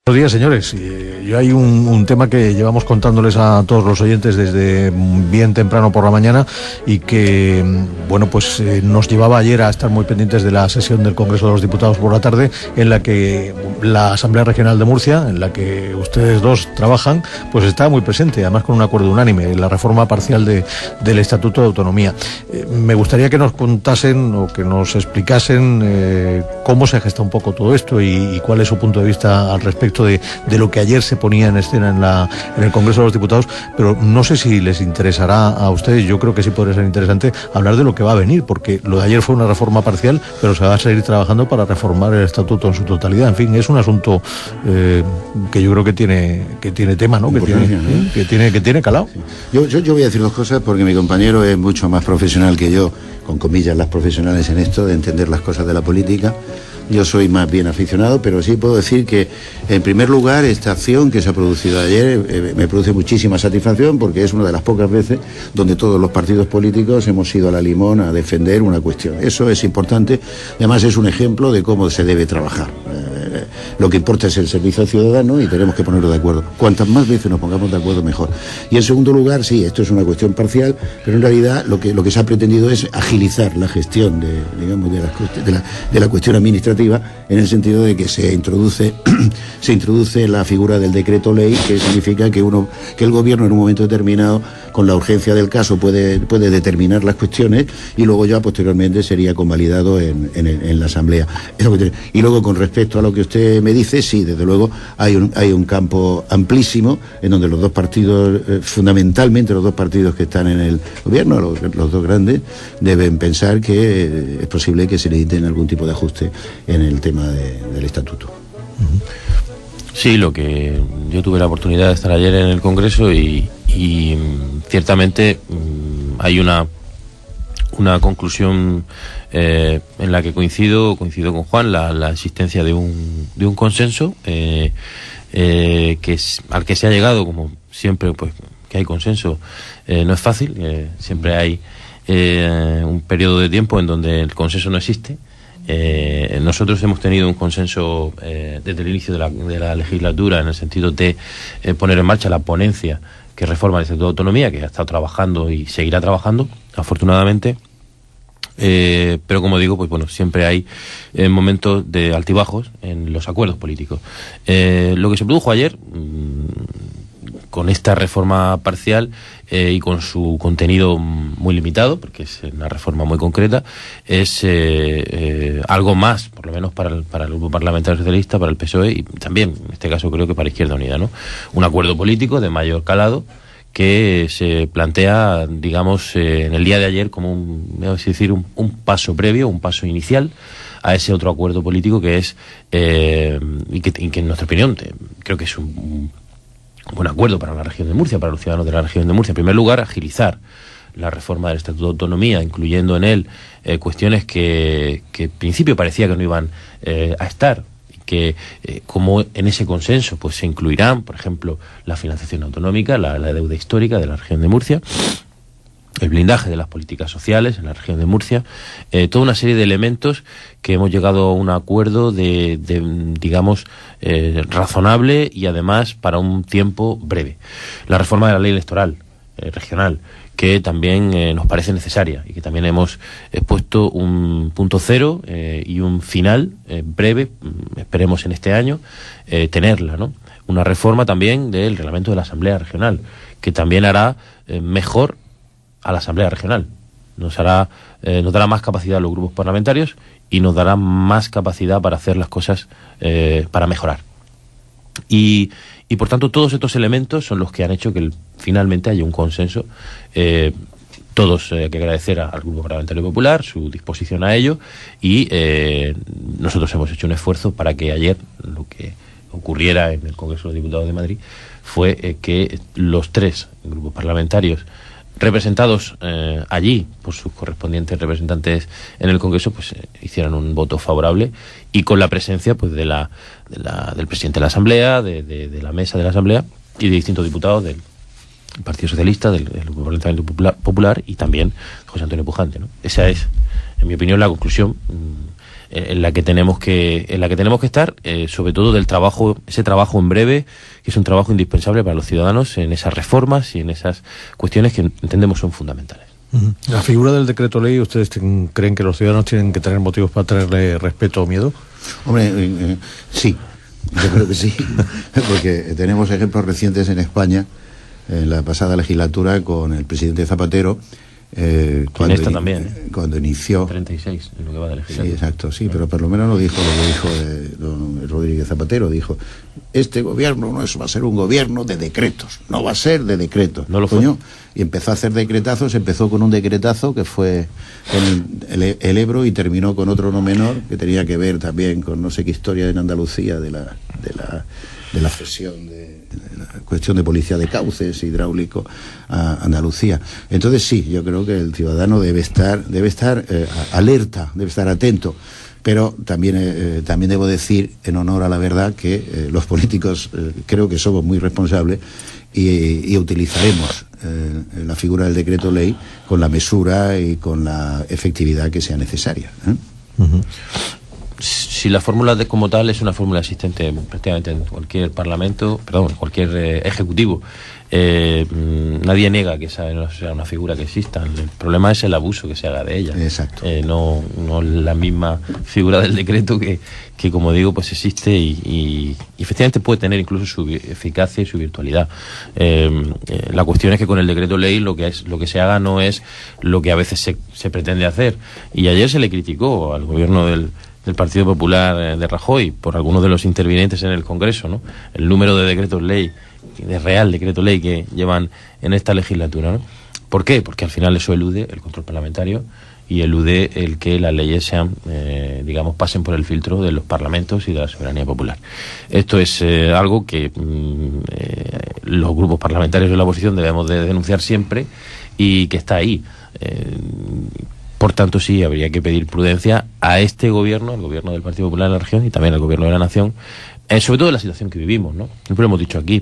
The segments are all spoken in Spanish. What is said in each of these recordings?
Buenos días, señores. Yo hay un tema que llevamos contándoles a todos los oyentes desde bien temprano por la mañana y que, bueno, pues nos llevaba ayer a estar muy pendientes de la sesión del Congreso de los Diputados por la tarde, en la que la Asamblea Regional de Murcia, en la que ustedes dos trabajan, pues está muy presente, además con un acuerdo unánime, la reforma parcial del Estatuto de Autonomía. Me gustaría que nos contasen o que nos explicasen cómo se gesta un poco todo esto y cuál es su punto de vista al respecto de lo que ayer se ponía en escena en el Congreso de los Diputados, pero no sé si les interesará a ustedes. Yo creo que sí podría ser interesante hablar de lo que va a venir, porque lo de ayer fue una reforma parcial, pero se va a seguir trabajando para reformar el Estatuto en su totalidad. En fin, es un asunto que yo creo que tiene tema, ¿no? Que tiene calado. Sí. Yo voy a decir dos cosas, porque mi compañero es mucho más profesional que yo, con comillas las profesionales en esto, de entender las cosas de la política. Yo soy más bien aficionado, pero sí puedo decir que, en primer lugar, esta acción que se ha producido ayer me produce muchísima satisfacción, porque es una de las pocas veces donde todos los partidos políticos hemos ido a la limón a defender una cuestión. Eso es importante, y además es un ejemplo de cómo se debe trabajar. Lo que importa es el servicio al ciudadano y tenemos que ponernos de acuerdo. Cuantas más veces nos pongamos de acuerdo, mejor. Y en segundo lugar, sí, esto es una cuestión parcial, pero en realidad lo que se ha pretendido es agilizar la gestión de la cuestión administrativa, en el sentido de que se introduce la figura del decreto ley, que significa que el gobierno en un momento determinado, con la urgencia del caso, puede determinar las cuestiones, y luego ya posteriormente sería convalidado en la Asamblea. Y luego, con respecto a lo que usted me dice, sí, desde luego hay un campo amplísimo en donde los dos partidos, fundamentalmente los dos partidos que están en el gobierno, los dos grandes, deben pensar que es posible que se necesiten algún tipo de ajuste en el tema del estatuto. Sí, lo que yo tuve la oportunidad de estar ayer en el Congreso y ciertamente hay una conclusión en la que coincido con Juan, la existencia de un consenso al que se ha llegado, como siempre, pues que hay consenso, no es fácil, siempre hay un periodo de tiempo en donde el consenso no existe. Nosotros hemos tenido un consenso desde el inicio de la legislatura, en el sentido de poner en marcha la ponencia que reforma el Estatuto de Autonomía, que ha estado trabajando y seguirá trabajando, afortunadamente. Pero como digo, pues bueno, siempre hay momentos de altibajos en los acuerdos políticos. Lo que se produjo ayer, con esta reforma parcial y con su contenido muy limitado, porque es una reforma muy concreta, es algo más, por lo menos para el Grupo Parlamentario Socialista, para el PSOE y también, en este caso, creo que para Izquierda Unida, ¿no? Un acuerdo político de mayor calado que se plantea, digamos, en el día de ayer como un paso previo, un paso inicial a ese otro acuerdo político que es, y que en nuestra opinión creo que es un buen acuerdo para la región de Murcia, para los ciudadanos de la región de Murcia. En primer lugar, agilizar la reforma del Estatuto de Autonomía, incluyendo en él cuestiones que en principio parecía que no iban a estar, que como en ese consenso pues se incluirán, por ejemplo, la financiación autonómica, la deuda histórica de la región de Murcia, el blindaje de las políticas sociales en la región de Murcia, toda una serie de elementos que hemos llegado a un acuerdo digamos, razonable y además para un tiempo breve. La reforma de la ley electoral regional, que también nos parece necesaria y que también hemos puesto un punto cero y un final breve, esperemos en este año, tenerla, ¿no? Una reforma también del reglamento de la Asamblea Regional, que también hará mejor a la Asamblea Regional. Nos dará más capacidad a los grupos parlamentarios y nos dará más capacidad para hacer las cosas, para mejorar. Y por tanto todos estos elementos son los que han hecho que finalmente haya un consenso. Todos hay que agradecer al Grupo Parlamentario Popular su disposición a ello y nosotros hemos hecho un esfuerzo para que ayer lo que ocurriera en el Congreso de los Diputados de Madrid fue que los tres grupos parlamentarios representados allí por sus correspondientes representantes en el Congreso, pues hicieran un voto favorable y con la presencia pues del presidente de la Asamblea, de la mesa de la Asamblea y de distintos diputados del Partido Socialista, del Grupo Parlamentario Popular y también José Antonio Pujante, ¿no? Esa es, en mi opinión, la conclusión en la que tenemos que estar, sobre todo ese trabajo en breve, que es un trabajo indispensable para los ciudadanos en esas reformas y en esas cuestiones que entendemos son fundamentales. La figura del decreto ley, ¿ustedes creen que los ciudadanos tienen que tener motivos para tenerle respeto o miedo? Hombre, sí, yo creo que sí, porque tenemos ejemplos recientes en España, en la pasada legislatura, con el presidente Zapatero, cuando inició 36 en lo que va de legislatura. Sí, exacto, sí, pero por lo menos no dijo lo que dijo don Rodríguez Zapatero. Dijo: este gobierno no va a ser un gobierno de decretos, no va a ser de decretos. No lo fue. Y empezó a hacer decretazos. Empezó con un decretazo que fue el Ebro, y terminó con otro no menor que tenía que ver también con no sé qué historia en Andalucía de la cesión de la cuestión de policía de cauces hidráulico a Andalucía. Entonces sí, yo creo que el ciudadano debe estar alerta, debe estar atento, pero también debo decir, en honor a la verdad, que los políticos creo que somos muy responsables y utilizaremos la figura del decreto ley con la mesura y con la efectividad que sea necesaria. Si la fórmula como tal es una fórmula existente prácticamente en cualquier cualquier ejecutivo, nadie niega que esa no sea una figura que exista. El problema es el abuso que se haga de ella. Exacto. No la misma figura del decreto que como digo, pues existe y efectivamente puede tener incluso su eficacia y su virtualidad. La cuestión es que con el decreto ley lo que se haga no es lo que a veces se pretende hacer. Y ayer se le criticó al gobierno del Partido Popular de Rajoy por algunos de los intervinientes en el Congreso, ¿no? El número de decretos ley, de real decreto ley, que llevan en esta legislatura, ¿no? ¿Por qué? Porque al final eso elude el control parlamentario y elude el que las leyes sean, pasen por el filtro de los parlamentos y de la soberanía popular. Esto es algo que los grupos parlamentarios de la oposición debemos de denunciar siempre y que está ahí. Por tanto, sí, habría que pedir prudencia a este gobierno, al gobierno del Partido Popular en la región y también al gobierno de la nación, sobre todo en la situación que vivimos, ¿no? Siempre lo hemos dicho aquí,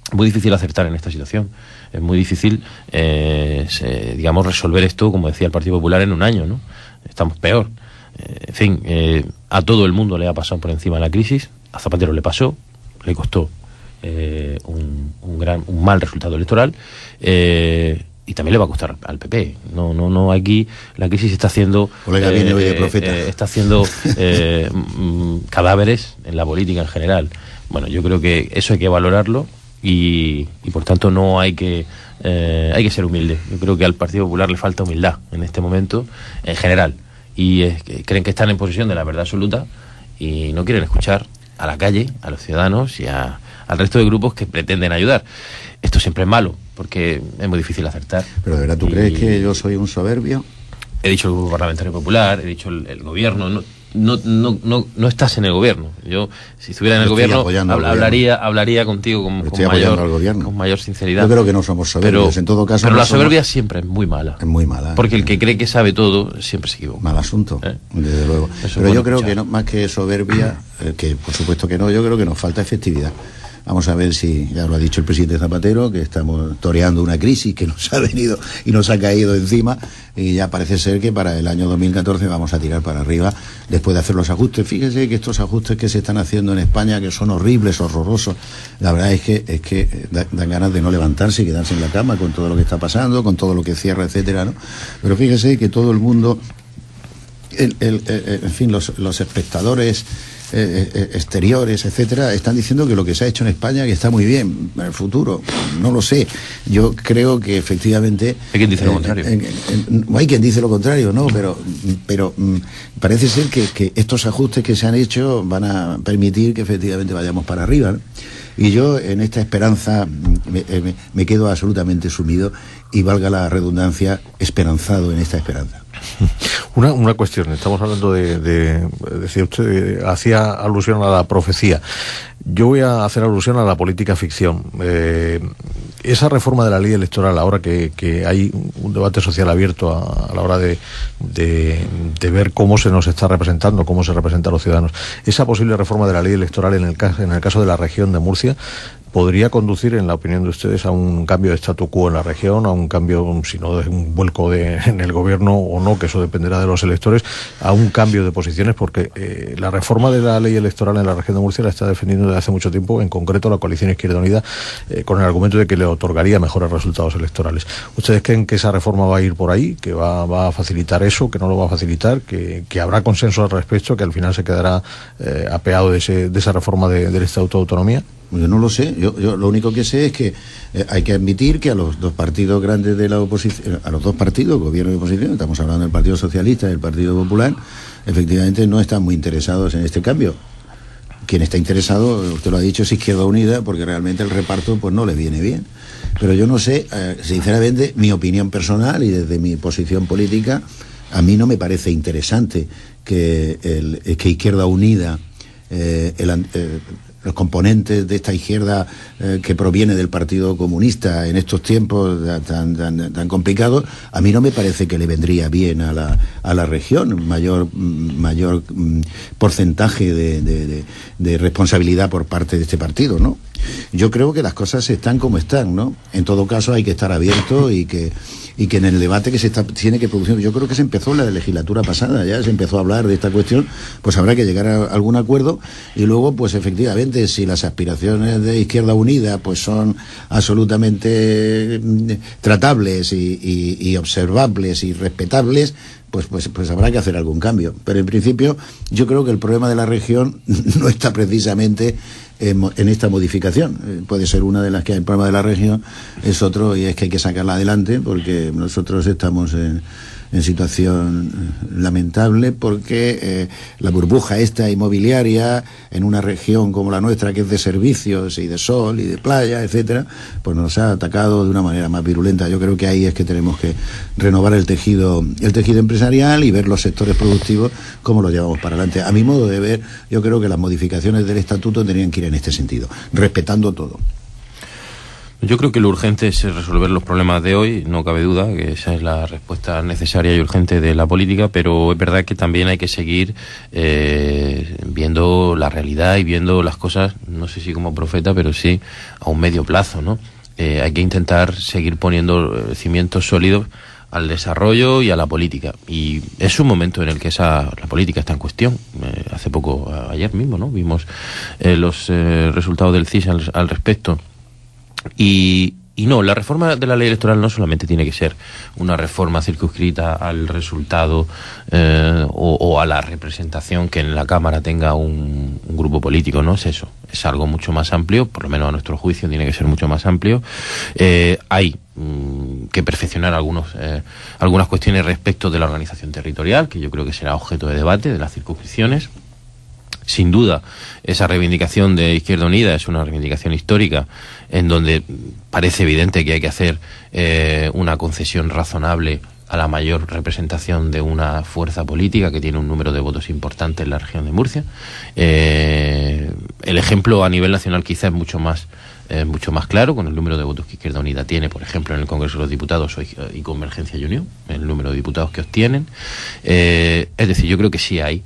es muy difícil acertar en esta situación, es muy difícil, resolver esto, como decía el Partido Popular, en un año, ¿no? Estamos peor. A todo el mundo le ha pasado por encima la crisis, a Zapatero le pasó, le costó un mal resultado electoral, y también le va a costar al PP. No, aquí la crisis está haciendo está haciendo cadáveres en la política en general. Bueno, yo creo que eso hay que valorarlo y por tanto no hay que ser humilde. Yo creo que al Partido Popular le falta humildad en este momento en general y creen que están en posesión de la verdad absoluta y no quieren escuchar a la calle, a los ciudadanos y al resto de grupos que pretenden ayudar. Esto siempre es malo, porque es muy difícil acertar. Pero de verdad, ¿tú crees que yo soy un soberbio? He dicho el Grupo Parlamentario Popular, he dicho el gobierno. No estás en el gobierno. Yo, si estuviera en el gobierno, hablaría contigo con mayor sinceridad. Yo creo que no somos soberbios, en todo caso. Pero la soberbia siempre es muy mala. Es muy mala. Porque el que cree que sabe todo siempre se equivoca. Mal asunto, desde luego. Pero yo creo que no, más que soberbia, que por supuesto que no, yo creo que nos falta efectividad. Vamos a ver si, ya lo ha dicho el presidente Zapatero, que estamos toreando una crisis que nos ha venido y nos ha caído encima, y ya parece ser que para el año 2014 vamos a tirar para arriba después de hacer los ajustes. Fíjese que estos ajustes que se están haciendo en España, que son horribles, horrorosos, la verdad es que dan ganas de no levantarse y quedarse en la cama con todo lo que está pasando, con todo lo que cierra, etcétera, ¿no? Pero fíjese que todo el mundo, en fin, los espectadores exteriores, etcétera, están diciendo que lo que se ha hecho en España que está muy bien. En el futuro, no lo sé. Yo creo que efectivamente hay quien dice lo contrario. Hay quien dice lo contrario, ¿no? Pero parece ser que estos ajustes que se han hecho van a permitir que efectivamente vayamos para arriba, ¿no? Y yo en esta esperanza me quedo absolutamente sumido y, valga la redundancia, esperanzado en esta esperanza. Una cuestión, estamos hablando decía usted, hacía alusión a la profecía. Yo voy a hacer alusión a la política ficción. Esa reforma de la ley electoral, ahora que hay un debate social abierto a la hora de ver cómo se nos está representando, cómo se representan a los ciudadanos, esa posible reforma de la ley electoral en el caso de la región de Murcia, podría conducir, en la opinión de ustedes, a un cambio de statu quo en la región, a un cambio, si no de un vuelco en el gobierno o no, que eso dependerá de los electores, a un cambio de posiciones, porque la reforma de la ley electoral en la región de Murcia la está defendiendo desde hace mucho tiempo, en concreto la coalición Izquierda Unida, con el argumento de que le otorgaría mejores resultados electorales. ¿Ustedes creen que esa reforma va a ir por ahí, que va a facilitar eso, que no lo va a facilitar, que habrá consenso al respecto, que al final se quedará apeado de esa reforma del Estatuto de Autonomía? Yo no lo sé. Yo lo único que sé es que hay que admitir que a los dos partidos grandes de la oposición, a los dos partidos, gobierno y oposición, estamos hablando del Partido Socialista y del Partido Popular, efectivamente no están muy interesados en este cambio. Quien está interesado, usted lo ha dicho, es Izquierda Unida, porque realmente el reparto pues no les viene bien. Pero yo no sé, sinceramente, mi opinión personal y desde mi posición política, a mí no me parece interesante que Izquierda Unida, los componentes de esta izquierda que proviene del Partido Comunista en estos tiempos tan complicados, a mí no me parece que le vendría bien a la región mayor porcentaje de responsabilidad por parte de este partido, ¿no? Yo creo que las cosas están como están, ¿no? En todo caso hay que estar abierto y que en el debate que tiene que producir, yo creo que se empezó en la legislatura pasada, ya se empezó a hablar de esta cuestión, pues habrá que llegar a algún acuerdo y luego, pues efectivamente, si las aspiraciones de Izquierda Unida pues son absolutamente tratables y observables y respetables, pues habrá que hacer algún cambio. Pero en principio yo creo que el problema de la región no está precisamente en esta modificación. Puede ser una de las que hay. El problema de la región es otro, y es que hay que sacarla adelante, porque nosotros estamos en situación lamentable, porque la burbuja esta inmobiliaria en una región como la nuestra, que es de servicios y de sol y de playa, etcétera, pues nos ha atacado de una manera más virulenta. Yo creo que ahí es que tenemos que renovar el tejido empresarial y ver los sectores productivos cómo los llevamos para adelante. A mi modo de ver, yo creo que las modificaciones del estatuto tenían que ir en este sentido, respetando todo. Yo creo que lo urgente es resolver los problemas de hoy, no cabe duda que esa es la respuesta necesaria y urgente de la política, pero es verdad que también hay que seguir viendo la realidad y viendo las cosas, no sé si como profeta, pero sí a un medio plazo, ¿no? Hay que intentar seguir poniendo cimientos sólidos al desarrollo y a la política, y es un momento en el que la política está en cuestión. Hace poco, ayer mismo, ¿no?, vimos los resultados del CIS al respecto. Y no, la reforma de la ley electoral no solamente tiene que ser una reforma circunscrita al resultado o a la representación que en la Cámara tenga un grupo político, no es eso, es algo mucho más amplio, por lo menos a nuestro juicio tiene que ser mucho más amplio. Hay que perfeccionar algunas cuestiones respecto de la organización territorial, que yo creo que será objeto de debate de las circunscripciones. Sin duda, esa reivindicación de Izquierda Unida es una reivindicación histórica en donde parece evidente que hay que hacer una concesión razonable a la mayor representación de una fuerza política que tiene un número de votos importante en la región de Murcia. El ejemplo a nivel nacional quizá es mucho más claro, con el número de votos que Izquierda Unida tiene, por ejemplo, en el Congreso de los Diputados y Convergencia y Unión, el número de diputados que obtienen. Es decir, yo creo que sí hay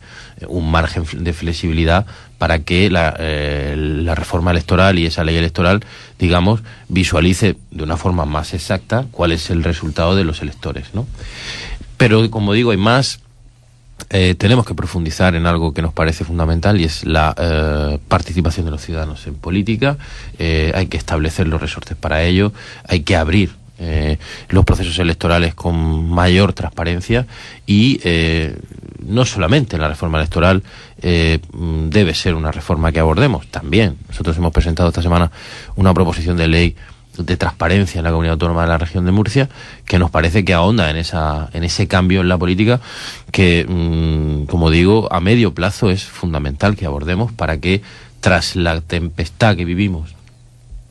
un margen de flexibilidad para que la reforma electoral y esa ley electoral, digamos, visualice de una forma más exacta cuál es el resultado de los electores, ¿no? Pero, como digo, hay más. Tenemos que profundizar en algo que nos parece fundamental, y es la participación de los ciudadanos en política. Hay que establecer los resortes para ello, hay que abrir los procesos electorales con mayor transparencia y no solamente la reforma electoral debe ser una reforma que abordemos, también nosotros hemos presentado esta semana una proposición de ley de transparencia en la Comunidad Autónoma de la Región de Murcia, que nos parece que ahonda en ese cambio en la política que, como digo, a medio plazo es fundamental que abordemos para que, tras la tempestad que vivimos,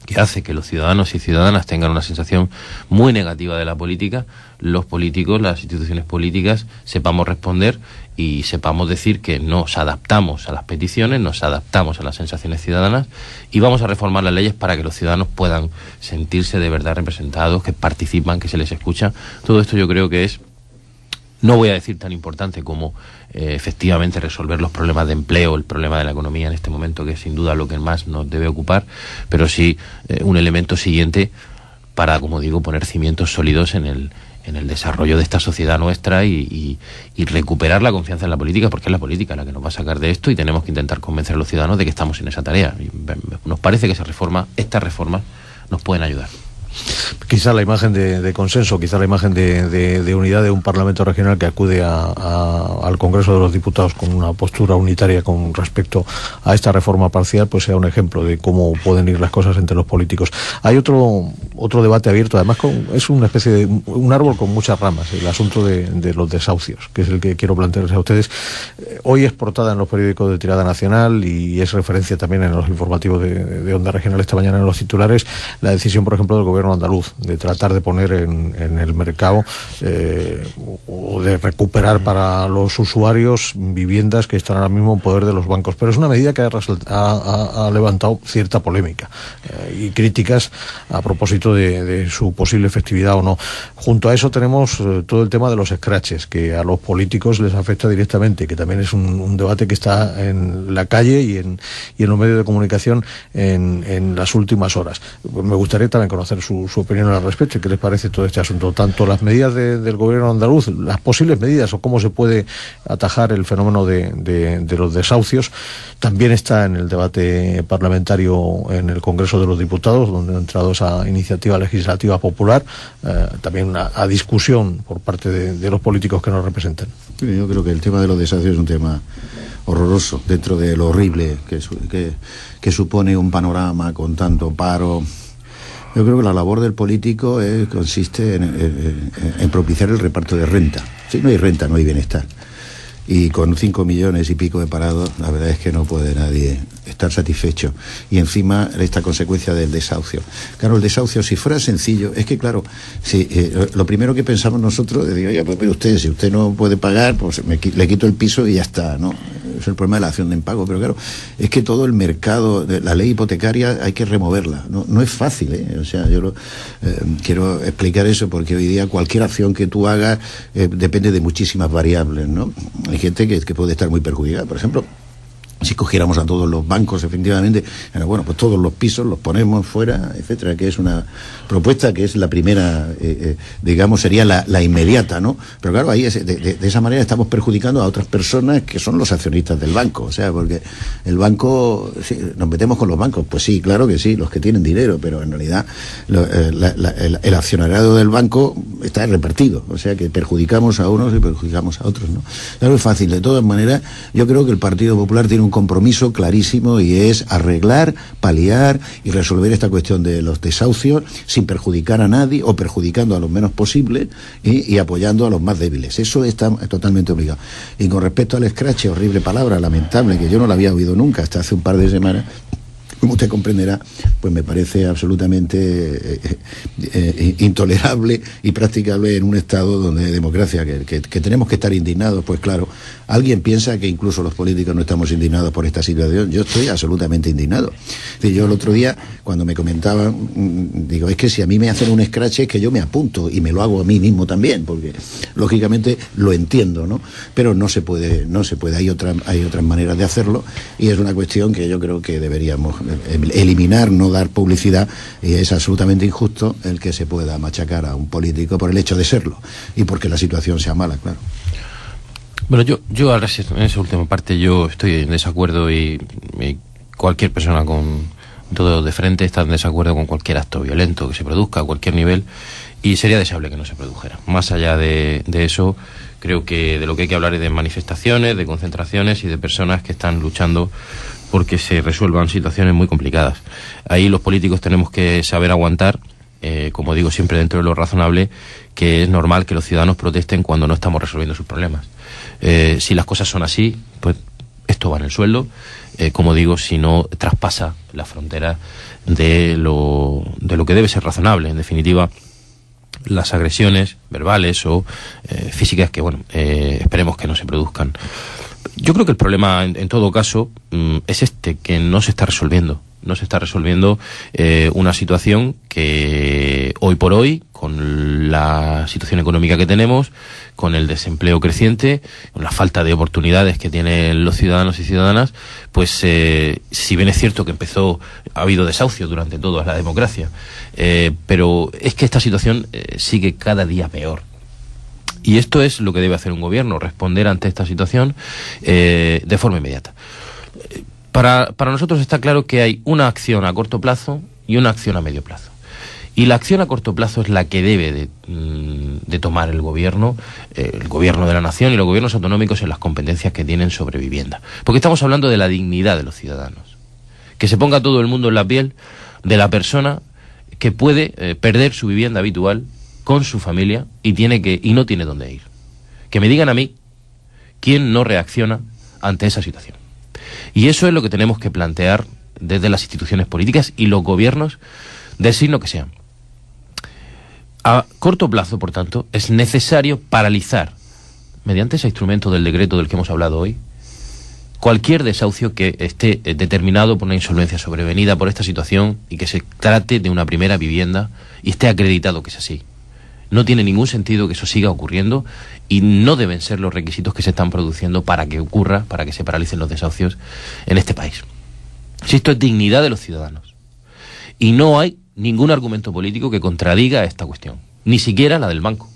que hace que los ciudadanos y ciudadanas tengan una sensación muy negativa de la política, los políticos, las instituciones políticas, sepamos responder y sepamos decir que nos adaptamos a las peticiones, nos adaptamos a las sensaciones ciudadanas y vamos a reformar las leyes para que los ciudadanos puedan sentirse de verdad representados, que participan, que se les escucha. Todo esto yo creo que es no voy a decir tan importante como efectivamente resolver los problemas de empleo, el problema de la economía en este momento, que es sin duda lo que más nos debe ocupar, pero sí un elemento siguiente para, como digo, poner cimientos sólidos en el desarrollo de esta sociedad nuestra y recuperar la confianza en la política, porque es la política la que nos va a sacar de esto, y tenemos que intentar convencer a los ciudadanos de que estamos en esa tarea. Y nos parece que estas reformas nos pueden ayudar. Quizá la imagen de consenso, quizá la imagen de unidad de un Parlamento regional que acude al Congreso de los Diputados con una postura unitaria con respecto a esta reforma parcial, pues sea un ejemplo de cómo pueden ir las cosas entre los políticos. Hay otro debate abierto, además es una especie de un árbol con muchas ramas, el asunto de los desahucios, que es el que quiero plantearles a ustedes. Hoy es portada en los periódicos de tirada nacional y es referencia también en los informativos de Onda Regional esta mañana en los titulares, la decisión, por ejemplo, del Gobierno andaluz de tratar de poner en el mercado o de recuperar para los usuarios viviendas que están ahora mismo en poder de los bancos. Pero es una medida que ha levantado cierta polémica y críticas a propósito de su posible efectividad o no. Junto a eso tenemos todo el tema de los scratches, que a los políticos les afecta directamente, que también es un debate que está en la calle y en los medios de comunicación en las últimas horas. Me gustaría también conocer su opinión al respecto y qué les parece todo este asunto, tanto las medidas del gobierno andaluz, las posibles medidas o cómo se puede atajar el fenómeno de los desahucios. También está en el debate parlamentario en el Congreso de los Diputados, donde ha entrado esa iniciativa legislativa popular, también a discusión por parte de los políticos que nos representan. Yo creo que el tema de los desahucios es un tema horroroso dentro de lo horrible que supone un panorama con tanto paro. Yo creo que la labor del político consiste en propiciar el reparto de renta. Si no hay renta, no hay bienestar. Y con 5 millones y pico de parados, la verdad es que no puede nadie estar satisfecho. Y encima esta consecuencia del desahucio. Claro, el desahucio, si fuera sencillo, es que claro, lo primero que pensamos nosotros es decir, oye, pues mire usted, si usted no puede pagar, pues le quito el piso y ya está, ¿no? Es el problema de la acción de impago. Pero claro, es que todo el mercado, la ley hipotecaria, hay que removerla. No es fácil, ¿eh? O sea, yo quiero explicar eso porque hoy día cualquier acción que tú hagas depende de muchísimas variables, ¿no? Hay gente que puede estar muy perjudicada. Por ejemplo, si cogiéramos a todos los bancos, efectivamente, bueno, pues todos los pisos los ponemos fuera, etcétera, que es una propuesta que es la primera, digamos, sería la inmediata, ¿no? Pero claro, ahí de esa manera estamos perjudicando a otras personas que son los accionistas del banco, o sea, porque el banco, sí, nos metemos con los bancos, pues sí, claro que sí, los que tienen dinero, pero en realidad el accionariado del banco está repartido, o sea que perjudicamos a unos y perjudicamos a otros, ¿no? Claro, es fácil, de todas maneras, yo creo que el Partido Popular tiene un compromiso clarísimo y es arreglar, paliar y resolver esta cuestión de los desahucios sin perjudicar a nadie o perjudicando a lo menos posible y apoyando a los más débiles. Eso está totalmente obligado. Y con respecto al scratch, horrible palabra, lamentable, que yo no la había oído nunca hasta hace un par de semanas, como usted comprenderá, pues me parece absolutamente intolerable y practicable en un estado donde hay democracia, que tenemos que estar indignados. Pues claro, alguien piensa que incluso los políticos no estamos indignados por esta situación. Yo estoy absolutamente indignado. Es decir, yo el otro día, cuando me comentaban, digo, es que si a mí me hacen un scratch es que yo me apunto y me lo hago a mí mismo también, porque lógicamente lo entiendo, ¿no? Pero no se puede, hay otras maneras de hacerlo y es una cuestión que yo creo que deberíamos eliminar, no dar publicidad, y es absolutamente injusto el que se pueda machacar a un político por el hecho de serlo y porque la situación sea mala, claro. Bueno, yo ahora en esa última parte yo estoy en desacuerdo y cualquier persona con todo de frente está en desacuerdo con cualquier acto violento que se produzca a cualquier nivel, y sería deseable que no se produjera. Más allá de eso, creo que de lo que hay que hablar es de manifestaciones, de concentraciones y de personas que están luchando porque se resuelvan situaciones muy complicadas. Ahí los políticos tenemos que saber aguantar, como digo siempre dentro de lo razonable, que es normal que los ciudadanos protesten cuando no estamos resolviendo sus problemas. Si las cosas son así, pues esto va en el sueldo, como digo, si no traspasa la frontera de lo que debe ser razonable. En definitiva, las agresiones verbales o físicas que, bueno, esperemos que no se produzcan. Yo creo que el problema, en todo caso, es que no se está resolviendo. no se está resolviendo una situación que hoy por hoy, con la situación económica que tenemos, con el desempleo creciente, con la falta de oportunidades que tienen los ciudadanos y ciudadanas, pues si bien es cierto que ha habido desahucios durante toda la democracia, pero es que esta situación sigue cada día peor. Y esto es lo que debe hacer un gobierno, responder ante esta situación de forma inmediata. Para nosotros está claro que hay una acción a corto plazo y una acción a medio plazo. Y la acción a corto plazo es la que debe de tomar el gobierno de la nación y los gobiernos autonómicos en las competencias que tienen sobre vivienda. Porque estamos hablando de la dignidad de los ciudadanos. Que se ponga todo el mundo en la piel de la persona que puede perder su vivienda habitual con su familia y no tiene dónde ir. Que me digan a mí quién no reacciona ante esa situación. Y eso es lo que tenemos que plantear desde las instituciones políticas y los gobiernos del signo que sean. A corto plazo, por tanto, es necesario paralizar, mediante ese instrumento del decreto del que hemos hablado hoy, cualquier desahucio que esté determinado por una insolvencia sobrevenida por esta situación y que se trate de una primera vivienda y esté acreditado que es así. No tiene ningún sentido que eso siga ocurriendo y no deben ser los requisitos que se están produciendo para que ocurra, para que se paralicen los desahucios en este país. Si esto es dignidad de los ciudadanos. Y no hay ningún argumento político que contradiga esta cuestión, ni siquiera la del banco.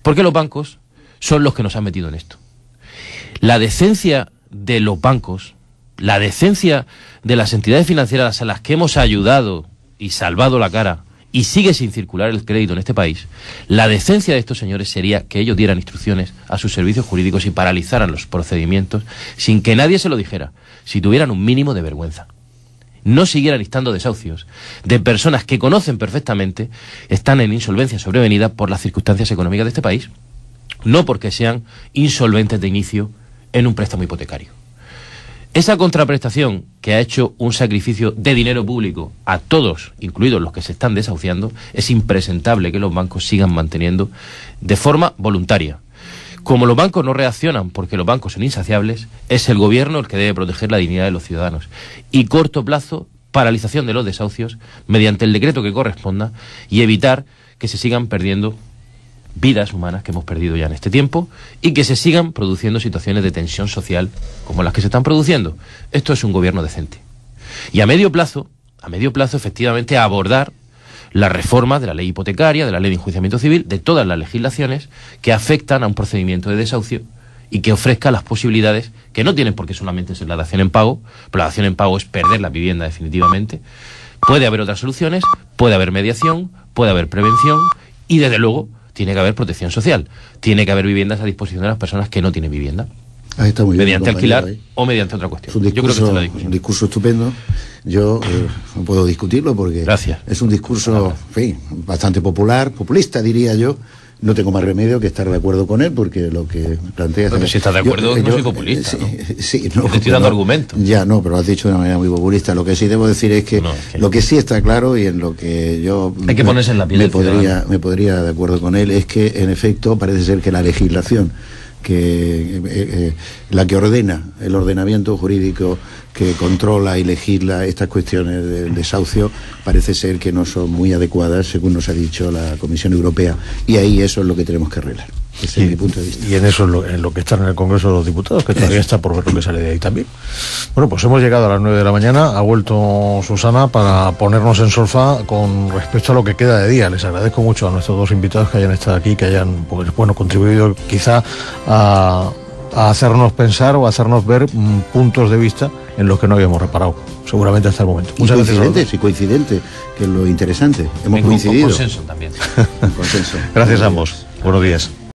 Porque los bancos son los que nos han metido en esto. La decencia de los bancos, la decencia de las entidades financieras a las que hemos ayudado y salvado la cara y sigue sin circular el crédito en este país, la decencia de estos señores sería que ellos dieran instrucciones a sus servicios jurídicos y paralizaran los procedimientos sin que nadie se lo dijera, si tuvieran un mínimo de vergüenza. No siguieran instando desahucios de personas que conocen perfectamente, están en insolvencia sobrevenida por las circunstancias económicas de este país, no porque sean insolventes de inicio en un préstamo hipotecario. Esa contraprestación que ha hecho un sacrificio de dinero público a todos, incluidos los que se están desahuciando, es impresentable que los bancos sigan manteniendo de forma voluntaria. Como los bancos no reaccionan porque los bancos son insaciables, es el gobierno el que debe proteger la dignidad de los ciudadanos. Y corto plazo, paralización de los desahucios mediante el decreto que corresponda y evitar que se sigan perdiendo vidas humanas que hemos perdido ya en este tiempo y que se sigan produciendo situaciones de tensión social como las que se están produciendo. Esto es un gobierno decente. Y a medio plazo efectivamente abordar la reforma de la ley hipotecaria, de la ley de enjuiciamiento civil, de todas las legislaciones que afectan a un procedimiento de desahucio y que ofrezca las posibilidades que no tienen por qué solamente ser la dación en pago, pero la dación en pago es perder la vivienda definitivamente. Puede haber otras soluciones, puede haber mediación, puede haber prevención y desde luego tiene que haber protección social, tiene que haber viviendas a disposición de las personas que no tienen vivienda. Ahí está muy bien, mediante alquilar o mediante otra cuestión. Es yo creo que esta es la un discurso estupendo. Yo no puedo discutirlo porque Gracias. Es un discurso, en fin, bastante populista, diría yo. No tengo más remedio que estar de acuerdo con él porque lo que plantea... Pero si estás de acuerdo, no soy populista, ¿no? Sí, no, te estoy dando argumentos. Ya, no, pero lo has dicho de una manera muy populista. Lo que sí debo decir es que, lo que sí está claro y en lo que yo... Hay que ponerse en la piel me podría de acuerdo con él, es que en efecto parece ser que la legislación la que ordena el ordenamiento jurídico que controla y legisla estas cuestiones del desahucio parece ser que no son muy adecuadas según nos ha dicho la Comisión Europea y ahí eso es lo que tenemos que arreglar. Ese es mi punto de vista. Y en eso es en lo que está en el Congreso de los Diputados, que todavía está por ver lo que sale de ahí también. Bueno, pues hemos llegado a las 9 de la mañana, ha vuelto Susana para ponernos en solfa con respecto a lo que queda de día. Les agradezco mucho a nuestros dos invitados que hayan estado aquí, que hayan contribuido quizá a hacernos pensar o a hacernos ver puntos de vista en los que no habíamos reparado, seguramente hasta el momento. Muchas gracias. Y coincidente, que es lo interesante. Hemos coincidido. Con consenso también. Consenso. Gracias a ambos. Buenos días.